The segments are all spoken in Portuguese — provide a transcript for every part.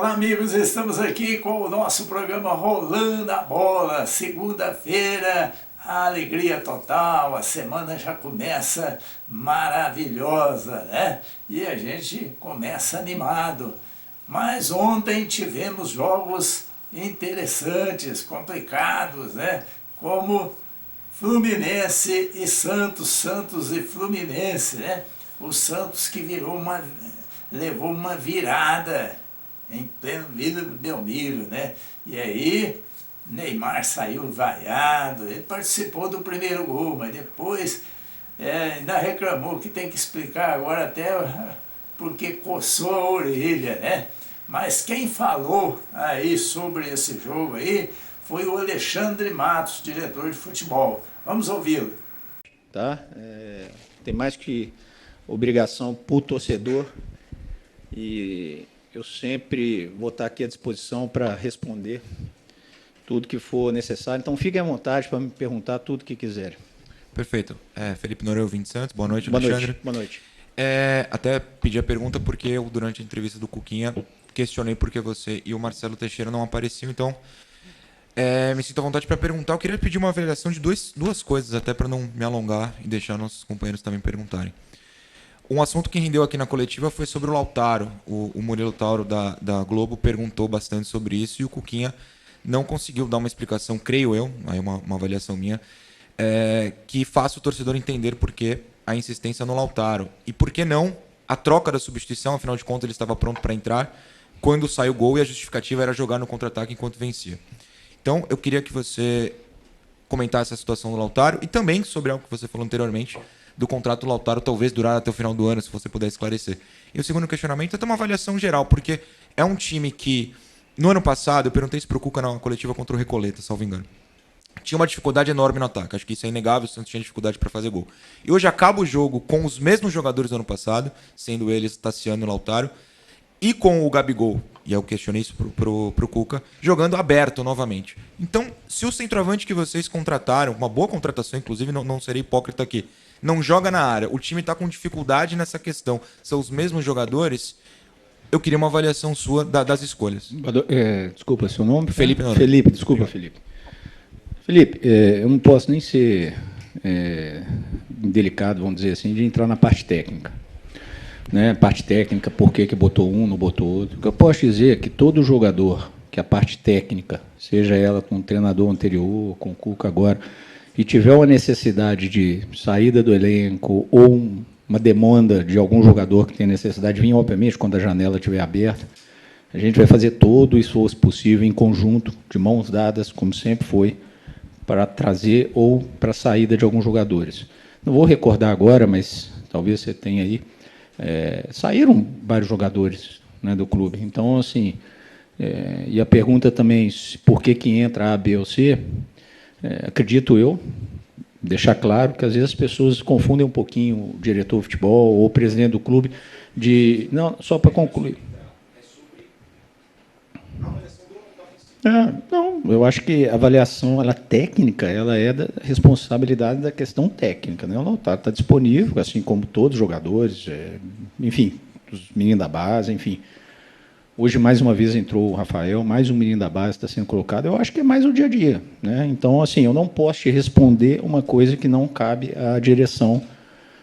Olá, amigos, estamos aqui com o nosso programa Rolando a Bola. Segunda-feira, a alegria total, a semana já começa maravilhosa, né? E a gente começa animado. Mas ontem tivemos jogos interessantes, complicados, né? Como Fluminense e Santos, Santos e Fluminense, né? O Santos que levou uma virada em pleno Vila Belmiro, né? E aí, Neymar saiu vaiado, ele participou do primeiro gol, mas depois ainda reclamou que tem que explicar agora até porque coçou a orelha, né? Mas quem falou aí sobre esse jogo aí foi o Alexandre Matos, diretor de futebol. Vamos ouvi-lo. Tá? Tem mais que obrigação por torcedor e eu sempre vou estar aqui à disposição para responder tudo que for necessário. Então, fiquem à vontade para me perguntar tudo que quiserem. Perfeito. Felipe Noronha, Vinte Santos. Boa noite, Boa Alexandre. noite. Boa noite. Até pedi a pergunta porque eu, durante a entrevista do Cuquinha, questionei por que você e o Marcelo Teixeira não apareciam. Então, me sinto à vontade para perguntar. Eu queria pedir uma avaliação de duas coisas, até para não me alongar e deixar nossos companheiros também perguntarem. Um assunto que rendeu aqui na coletiva foi sobre o Lautaro. O Murilo Tauro da Globo perguntou bastante sobre isso e o Cuquinha não conseguiu dar uma explicação, creio eu, aí uma avaliação minha, que faça o torcedor entender por que a insistência no Lautaro. E por que não a troca da substituição, afinal de contas ele estava pronto para entrar quando saiu o gol e a justificativa era jogar no contra-ataque enquanto vencia. Então eu queria que você comentasse a situação do Lautaro e também sobre algo que você falou anteriormente, do contrato do Lautaro talvez durar até o final do ano, se você puder esclarecer. E o segundo questionamento é ter uma avaliação geral, porque é um time que, no ano passado, eu perguntei isso pro Cuca na coletiva contra o Recoleta, salvo engano, tinha uma dificuldade enorme no ataque, acho que isso é inegável, o Santos tinha dificuldade para fazer gol. E hoje acaba o jogo com os mesmos jogadores do ano passado, sendo eles Tassiano e Lautaro, e com o Gabigol, e eu questionei isso pro Cuca, jogando aberto novamente. Então, se o centroavante que vocês contrataram, uma boa contratação, inclusive, não serei hipócrita aqui, não joga na área, o time está com dificuldade nessa questão, são os mesmos jogadores, eu queria uma avaliação sua das escolhas. Desculpa, seu nome? Felipe Noronha. Felipe, desculpa, Felipe. Felipe, eu não posso nem ser delicado, vamos dizer assim, de entrar na parte técnica. Né? Parte técnica, por que botou um, não botou outro. O que eu posso dizer é que todo jogador, que a parte técnica, seja ela com o treinador anterior, com o Cuca agora, e tiver uma necessidade de saída do elenco ou uma demanda de algum jogador que tem necessidade de vir, obviamente, quando a janela estiver aberta, a gente vai fazer todo o esforço possível em conjunto, de mãos dadas, como sempre foi, para trazer ou para a saída de alguns jogadores. Não vou recordar agora, mas talvez você tenha aí, saíram vários jogadores, né, do clube. Então, assim, e a pergunta também, por que entra A, B ou C, acredito eu, deixar claro que às vezes as pessoas confundem um pouquinho o diretor de futebol ou o presidente do clube não, só para concluir. Não, eu acho que a avaliação técnica ela é da responsabilidade da questão técnica. Né? O Lautaro está disponível, assim como todos os jogadores, enfim, os meninos da base, enfim. Hoje, mais uma vez, entrou o Rafael, mais um menino da base está sendo colocado. Eu acho que é mais o dia a dia. Né? Então, assim, eu não posso te responder uma coisa que não cabe à direção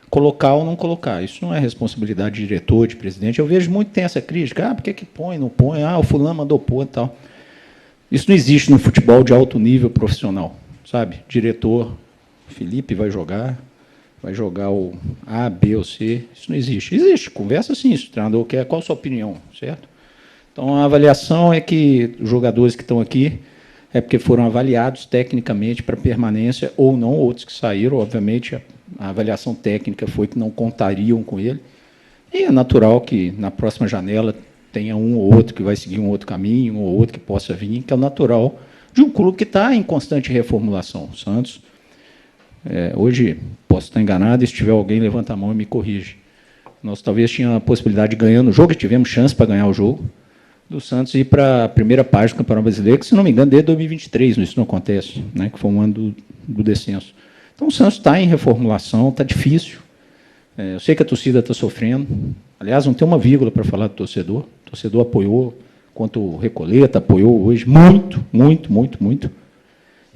colocar ou não colocar. Isso não é responsabilidade de diretor, de presidente. Eu vejo muito tem essa crítica. Por que põe, não põe? O fulano mandou pôr e tal. Isso não existe no futebol de alto nível profissional. Sabe? Diretor, Felipe vai jogar o A, B ou C. Isso não existe. Existe, conversa sim, se o treinador quer. Qual a sua opinião? Certo? Então, a avaliação é que os jogadores que estão aqui é porque foram avaliados tecnicamente para permanência ou não, outros que saíram, obviamente, a avaliação técnica foi que não contariam com ele. E é natural que, na próxima janela, tenha um ou outro que vai seguir um outro caminho, um ou outro que possa vir, que é o natural de um clube que está em constante reformulação. O Santos, hoje, posso estar enganado, e se tiver alguém, levanta a mão e me corrige. Nós talvez tínhamos a possibilidade de ganhar no jogo, e tivemos chance para ganhar o jogo, do Santos ir para a primeira página do Campeonato Brasileiro, que, se não me engano, desde 2023, isso não acontece, né, que foi um ano do descenso. Então, o Santos está em reformulação, está difícil. Eu sei que a torcida está sofrendo. Aliás, não tem uma vírgula para falar do torcedor. O torcedor apoiou quanto o Recoleta apoiou hoje, muito, muito, muito, muito.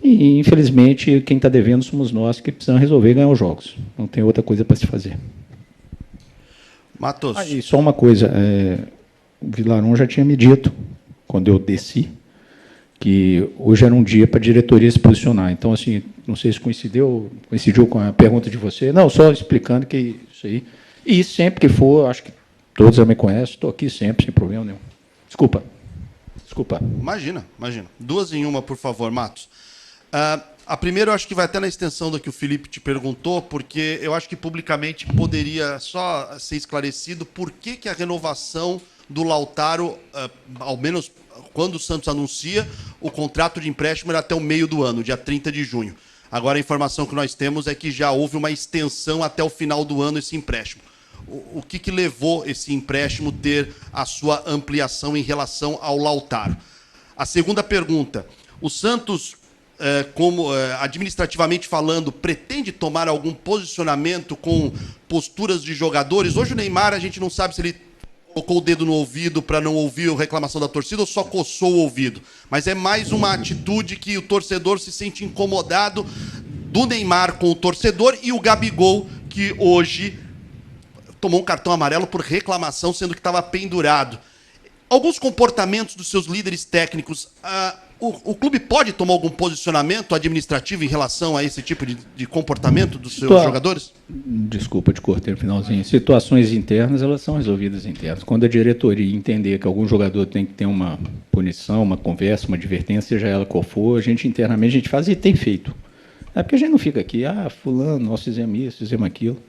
E, infelizmente, quem está devendo somos nós que precisamos resolver e ganhar os jogos. Não tem outra coisa para se fazer. Matos. E só uma coisa, o Vilarão já tinha me dito, quando eu desci, que hoje era um dia para a diretoria se posicionar. Então, assim, não sei se coincidiu com a pergunta de você. Não, só explicando que isso aí. E sempre que for, acho que todos já me conhecem, estou aqui sempre, sem problema nenhum. Desculpa. Imagina. 2 em 1, por favor, Matos. A primeira eu acho que vai até na extensão do que o Felipe te perguntou, porque eu acho que publicamente poderia só ser esclarecido por que a renovação do Lautaro, ao menos quando o Santos anuncia, o contrato de empréstimo era até o meio do ano, dia 30 de junho. Agora a informação que nós temos é que já houve uma extensão até o final do ano esse empréstimo. O que levou esse empréstimo ter a sua ampliação em relação ao Lautaro? A segunda pergunta, o Santos, administrativamente falando, pretende tomar algum posicionamento com posturas de jogadores? Hoje o Neymar, a gente não sabe se ele colocou o dedo no ouvido para não ouvir a reclamação da torcida ou só coçou o ouvido. Mas é mais uma atitude que o torcedor se sente incomodado do Neymar com o torcedor e o Gabigol, que hoje tomou um cartão amarelo por reclamação, sendo que estava pendurado. Alguns comportamentos dos seus líderes técnicos, o clube pode tomar algum posicionamento administrativo em relação a esse tipo de comportamento dos seus jogadores? Desculpa, te cortei no finalzinho. Situações internas, elas são resolvidas internas. Quando a diretoria entender que algum jogador tem que ter uma punição, uma conversa, uma advertência, seja ela qual for, a gente internamente a gente faz e tem feito. É porque a gente não fica aqui, fulano, nós fizemos isso, fizemos aquilo.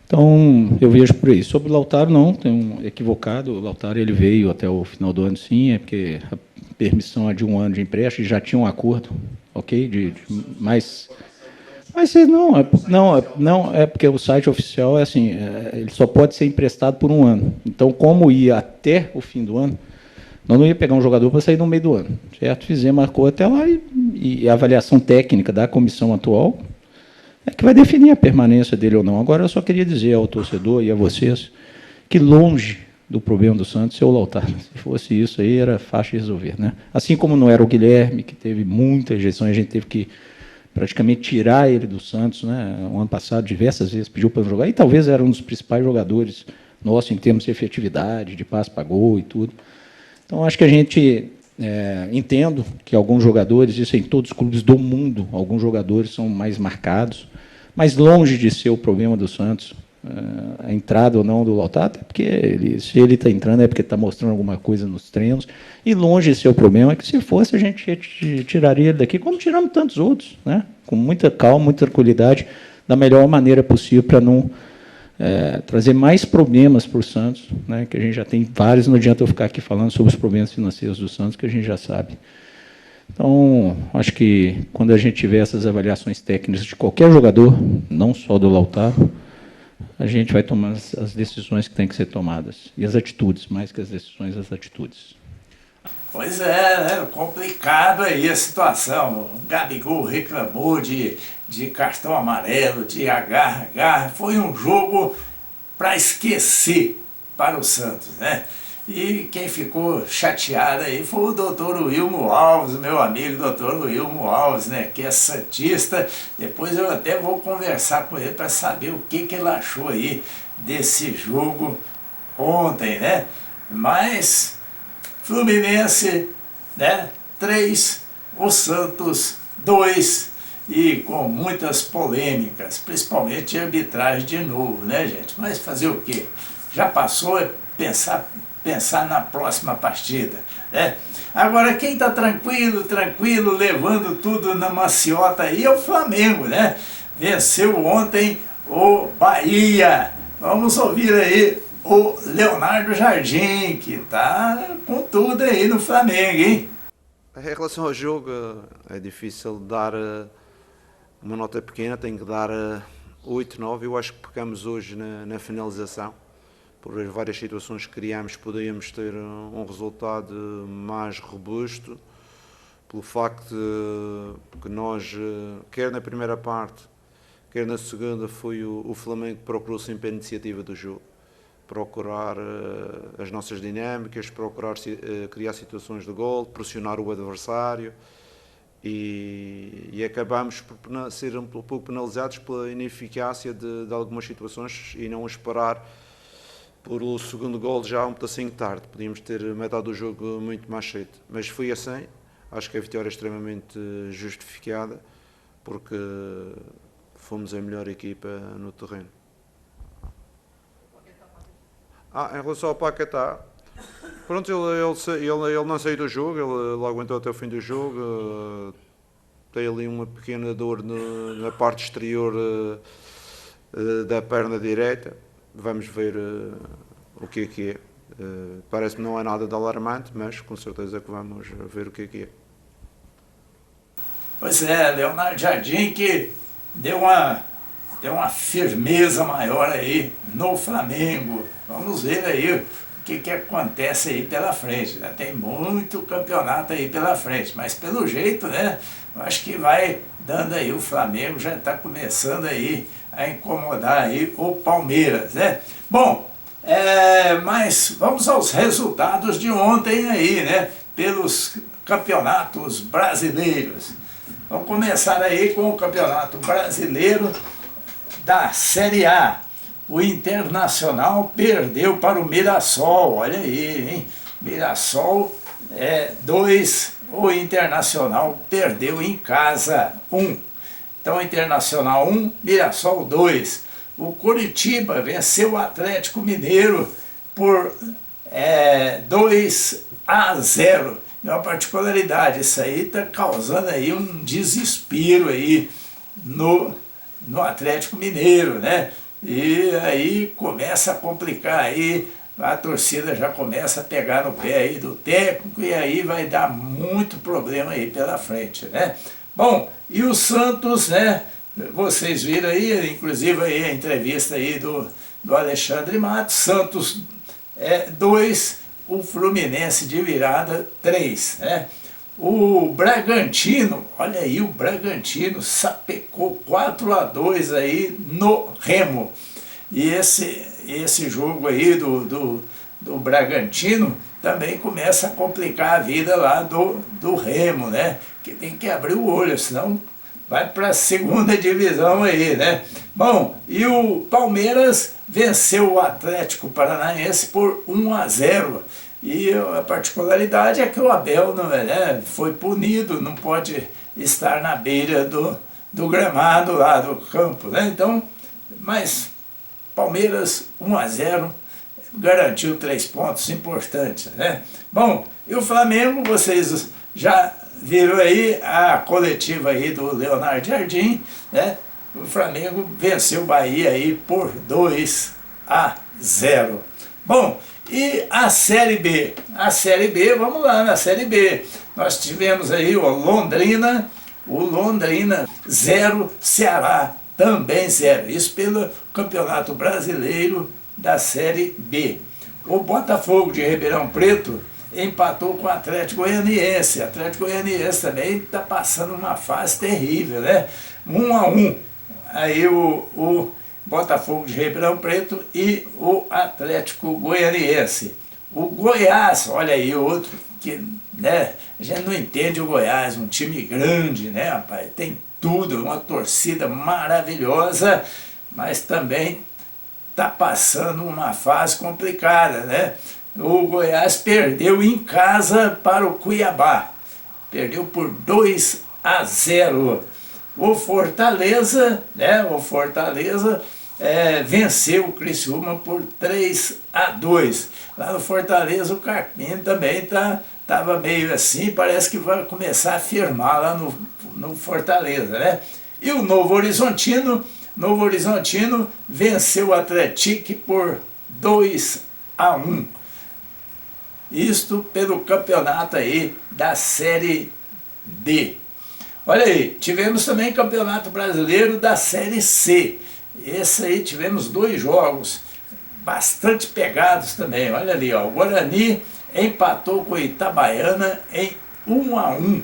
Então, eu vejo por aí. Sobre o Lautaro, não, tem um equivocado. O Lautaro ele veio até o final do ano, sim, é porque a permissão é de 1 ano de empréstimo, já tinha um acordo, ok? Mas não, é porque o site oficial é assim, ele só pode ser emprestado por 1 ano. Então, como ia até o fim do ano, nós não ia pegar um jogador para sair no meio do ano, certo? Marcou até lá e a avaliação técnica da comissão atual é que vai definir a permanência dele ou não. Agora, eu só queria dizer ao torcedor e a vocês que longe do problema do Santos ser o Lautaro. Se fosse isso aí, era fácil de resolver, né? Assim como não era o Guilherme, que teve muita ejeção, a gente teve que praticamente tirar ele do Santos, né? O ano passado, diversas vezes, pediu para jogar, e talvez era um dos principais jogadores nossos em termos de efetividade, de passe para gol e tudo. Então, acho que a gente... entendo que alguns jogadores, isso em todos os clubes do mundo, alguns jogadores são mais marcados, mas longe de ser o problema do Santos, a entrada ou não do Lautaro, é porque se ele está entrando é porque está mostrando alguma coisa nos treinos, e longe de ser o problema é que se fosse a gente tiraria ele daqui, como tiramos tantos outros, né? Com muita calma, muita tranquilidade, da melhor maneira possível para não trazer mais problemas para o Santos, né, que a gente já tem vários, não adianta eu ficar aqui falando sobre os problemas financeiros do Santos, que a gente já sabe. Então, acho que quando a gente tiver essas avaliações técnicas de qualquer jogador, não só do Lautaro, a gente vai tomar as decisões que têm que ser tomadas. E as atitudes, mais que as decisões, as atitudes. Pois é, né? Complicado aí a situação. O Gabigol reclamou de cartão amarelo, de agarra. Foi um jogo para esquecer para o Santos, né? E quem ficou chateado aí foi o doutor Wilmo Alves, meu amigo doutor Wilmo Alves, né? Que é santista. Depois eu até vou conversar com ele para saber o que ele achou aí desse jogo ontem, né? Mas... Fluminense, né, 3, o Santos 2, e com muitas polêmicas, principalmente arbitragem de novo, né, gente? Mas fazer o quê? Já passou, é pensar na próxima partida, né? Agora, quem está tranquilo, levando tudo na maciota aí é o Flamengo, né? Venceu ontem o Bahia. Vamos ouvir aí o Leonardo Jardim, que está com tudo aí no Flamengo, hein? Em relação ao jogo, é difícil dar uma nota pequena, tenho que dar 8, 9. Eu acho que pecamos hoje na finalização. Por as várias situações que criámos, podíamos ter um resultado mais robusto. Pelo facto que nós, quer na primeira parte, quer na segunda, foi o Flamengo que procurou sempre a iniciativa do jogo. procurar as nossas dinâmicas, procurar criar situações de gol, pressionar o adversário e acabamos por ser um pouco penalizados pela ineficácia de algumas situações e não esperar por o segundo gol já um pedacinho tarde. Podíamos ter metade do jogo muito mais cedo, mas foi assim. Acho que a vitória é extremamente justificada porque fomos a melhor equipa no terreno. Em relação ao Paquetá, pronto, ele não saiu do jogo, ele aguentou até o fim do jogo, tem ali uma pequena dor na parte exterior da perna direita, vamos ver o que é. Parece-me não é nada de alarmante, mas com certeza que vamos ver o que é. Pois é, Leonardo Jardim que deu uma firmeza maior aí no Flamengo. Vamos ver aí o que acontece aí pela frente. Já tem muito campeonato aí pela frente, mas pelo jeito, né, eu acho que vai dando aí, o Flamengo já está começando aí a incomodar aí o Palmeiras, né? Bom, mas vamos aos resultados de ontem aí, né, pelos campeonatos brasileiros. Vamos começar aí com o Campeonato Brasileiro da Série A. O Internacional perdeu para o Mirassol, olha aí, hein? Mirassol 2, o Internacional perdeu em casa 1. Então, Internacional 1, Mirassol 2. O Coritiba venceu o Atlético Mineiro por 2-0. É uma particularidade, isso aí está causando aí um desespero aí no Atlético Mineiro, né? E aí começa a complicar aí, a torcida já começa a pegar no pé aí do técnico e aí vai dar muito problema aí pela frente, né? Bom, e o Santos, né? Vocês viram aí, inclusive aí a entrevista aí do Alexandre Matos, Santos 2, o Fluminense de virada 3, né? O Bragantino, olha aí, o Bragantino sapecou 4-2 aí no Remo. E esse jogo aí do Bragantino também começa a complicar a vida lá do Remo, né? Que tem que abrir o olho, senão vai para a segunda divisão aí, né? Bom, e o Palmeiras venceu o Atlético Paranaense por 1-0. E a particularidade é que o Abel foi punido, não pode estar na beira do gramado lá do campo, né? Então, mas Palmeiras 1-0, garantiu 3 pontos importantes, né? Bom, e o Flamengo, vocês já viram aí a coletiva aí do Leonardo Jardim, né? O Flamengo venceu o Bahia aí por 2-0. Bom, e a Série B? A Série B, vamos lá, na Série B. Nós tivemos aí o Londrina 0, Ceará também 0. Isso pelo Campeonato Brasileiro da Série B. O Botafogo de Ribeirão Preto empatou com o Atlético Goianiense. O Atlético Goianiense também está passando uma fase terrível, né? 1-1. Aí o Botafogo de Ribeirão Preto e o Atlético Goianiense. O Goiás, olha aí, outro que, né, a gente não entende o Goiás, um time grande, né, rapaz? Tem tudo, uma torcida maravilhosa, mas também está passando uma fase complicada, né? O Goiás perdeu em casa para o Cuiabá, perdeu por 2-0. O Fortaleza, né? O Fortaleza venceu o Criciúma por 3-2. Lá no Fortaleza o Carpini também estava meio assim, parece que vai começar a firmar lá no Fortaleza, né? E o Novo Horizontino venceu o Atlético por 2-1. Isto pelo campeonato aí da Série D. Olha aí, tivemos também Campeonato Brasileiro da Série C. Esse aí tivemos 2 jogos bastante pegados também. Olha ali, ó, o Guarani empatou com o Itabaiana em 1-1.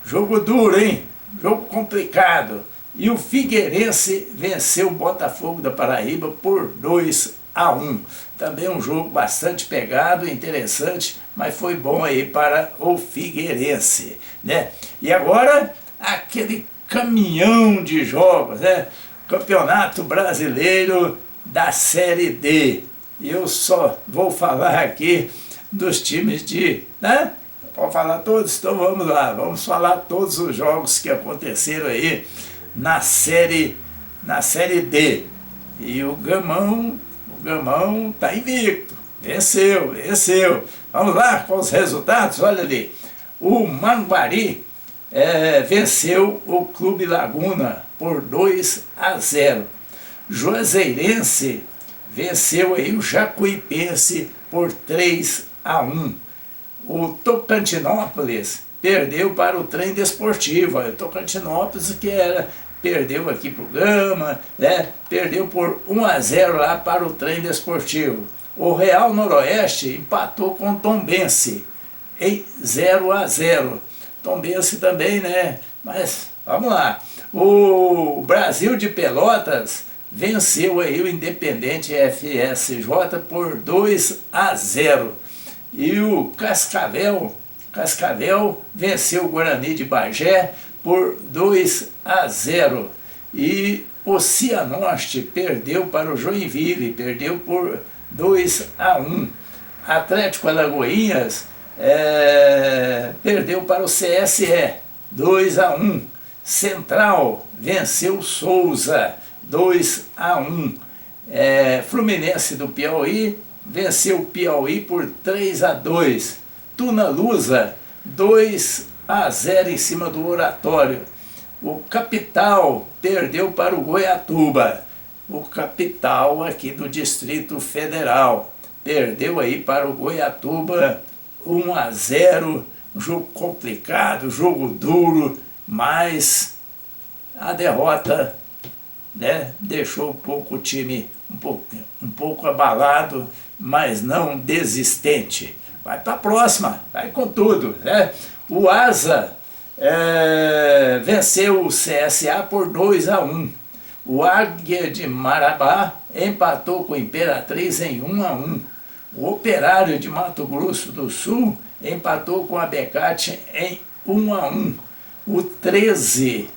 Jogo duro, hein? Jogo complicado. E o Figueirense venceu o Botafogo da Paraíba por 2-1. 2-1. Também um jogo bastante pegado, interessante, mas foi bom aí para o Figueirense, né? E agora, aquele caminhão de jogos, né? Campeonato Brasileiro da Série D. E eu só vou falar aqui dos times de... né? Pode falar todos? Então vamos lá, vamos falar todos os jogos que aconteceram aí na Série D. E o Gamão está invicto, venceu. Vamos lá com os resultados, olha ali. O Manguari venceu o Clube Laguna por 2-0. Juazeirense venceu aí o Jacuipense por 3-1. O Tocantinópolis perdeu para o Trem Desportivo. O Tocantinópolis perdeu aqui para o Gama, né? Perdeu por 1-0 lá para o Trem Desportivo. O Real Noroeste empatou com o Tombense em 0-0. Tombense também, né? Mas vamos lá. O Brasil de Pelotas venceu aí o Independente FSJ por 2-0. E o Cascavel venceu o Guarani de Bagé por 2-0. E o Cianorte perdeu para o Joinville, perdeu por 2-1. Atlético Alagoinhas perdeu para o CSE, 2-1. Central venceu Souza, 2-1. Fluminense do Piauí venceu o Piauí por 3-2. Tunalusa, 2-0 em cima do Oratório. O Capital perdeu para o Goiatuba. O Capital aqui do Distrito Federal perdeu aí para o Goiatuba 1-0. Jogo complicado, jogo duro, mas a derrota, né, deixou um pouco o time um pouco abalado, mas não desistente. Vai para a próxima, vai com tudo, né? O Asa venceu o CSA por 2-1. O Águia de Marabá empatou com o Imperatriz em 1-1. O Operário de Mato Grosso do Sul empatou com a Becate em 1-1. O 13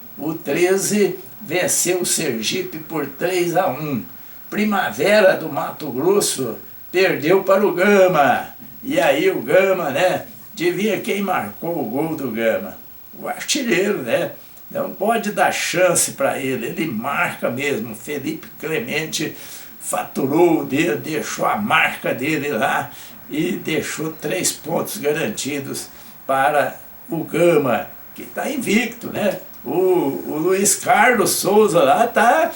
venceu o Sergipe por 3-1. Primavera do Mato Grosso perdeu para o Gama. E aí o Gama, né? Devia quem marcou o gol do Gama? O artilheiro, né? Não pode dar chance para ele, ele marca mesmo. Felipe Clemente faturou o dele, deixou a marca dele lá e deixou 3 pontos garantidos para o Gama, que está invicto, né? O Luiz Carlos Souza lá tá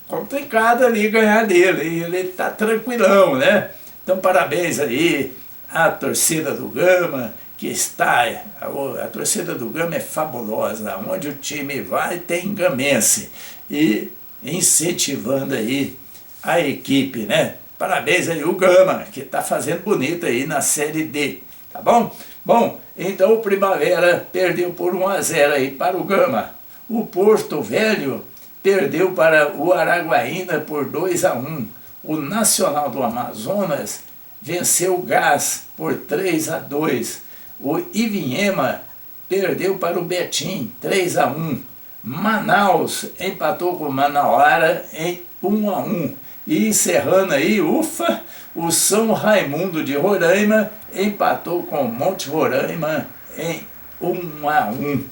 complicado ali ganhar dele, e ele está tranquilão, né? Então parabéns aí à torcida do Gama, que está, a torcida do Gama é fabulosa, onde o time vai tem gamense, e incentivando aí a equipe, né? Parabéns aí o Gama, que está fazendo bonito aí na Série D, tá bom? Bom, então o Primavera perdeu por 1-0 aí para o Gama. O Porto Velho perdeu para o Araguaína por 2-1. O Nacional do Amazonas venceu o Gás por 3-2. O Ivinhema perdeu para o Betim, 3-1. Manaus empatou com o Manauara em 1-1. E encerrando aí, ufa, o São Raimundo de Roraima empatou com o Monte Roraima em 1-1.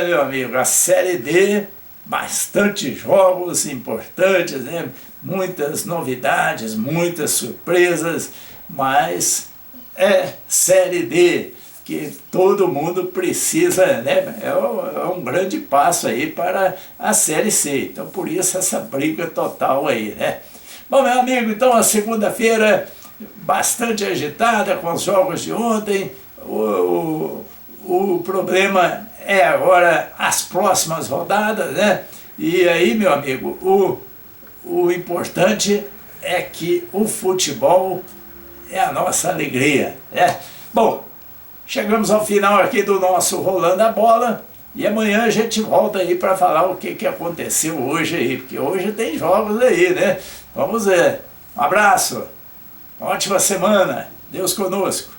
Meu amigo, a Série D, bastante jogos importantes, né? Muitas novidades, muitas surpresas, mas é Série D, que todo mundo precisa, né? É um grande passo aí para a Série C. Então, por isso, essa briga total aí, né? Bom, meu amigo, então a segunda-feira bastante agitada com os jogos de ontem. O problema é agora as próximas rodadas, né? E aí, meu amigo, o importante é que o futebol é a nossa alegria, né? Bom, chegamos ao final aqui do nosso Rolando a Bola, e amanhã a gente volta aí para falar o que aconteceu hoje aí, porque hoje tem jogos aí, né? Vamos ver. Um abraço. Ótima semana. Deus conosco.